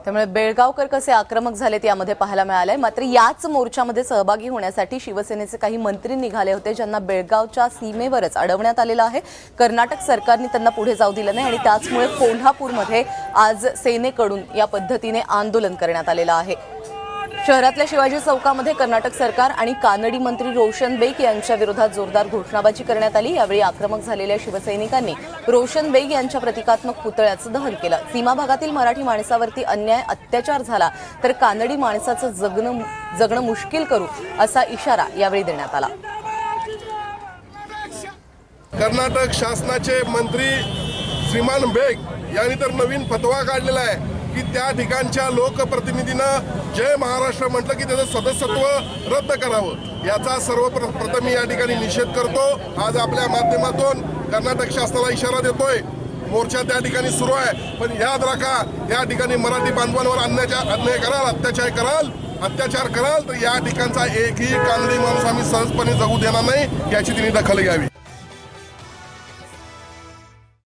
त्यामुळे बेळगावकर कसे आक्रमक झालेत यामध्ये पाहायला मिळालंय। मात्र याच मोर्चामध्ये सहभागी होण्यासाठी शिवसेनेचे काही मंत्री निघाले होते, ज्यांना बेळगावच्या सीमेवरच अडवण्यात आलेलं आहे। कर्नाटक सरकारने त्यांना पुढे जाऊ दिलं नाही आणि त्याचमुळे कोल्हापूरमध्ये आज सेनेकडून या पद्धतीने आंदोलन करण्यात आलेलं आहे। शहरातल्या शिवाजी चौकामध्ये कर्नाटक सरकार आणि कानडी मंत्री रोशन बेग यांच्या विरोधात जोरदार घोषणाबाजी करण्यात आली। यावेळी आक्रमक झालेल्या शिवसैनिकांनी रोशन बेग यांच्या प्रतिकात्मक पुतळ्याचं दहन केलं। सीमा भागातील मराठी माणसावरती अन्याय अत्याचार झाला तर कानडी माणसाचं जगणं मुश्किल करू असा इशारा यावेळी देण्यात आला। कर्नाटक शासनाचे मंत्री श्रीमान बेग यांनी तर नवीन फतवा काढलेला आहे की त्या ठिकाणच्या लोकप्रतिनिधींना जय महाराष्ट्र म्हटलं की त्याचं सदस्यत्व रद्द करावं। याचा सर्वप्रथम या ठिकाणी निषेध करतो। आज आपल्या माध्यमातून कर्नाटक शासनाला इशारा देतोय। मोर्चा त्या ठिकाणी सुरू आहे, पण याद राखा, या ठिकाणी मराठी बांधवांवर अन्याय कराल, अत्याचार कराल तर या ठिकाणचा एकही कानडी माणूस आम्ही सहजपणे जगू देणार नाही, याची तिने दखल घ्यावी।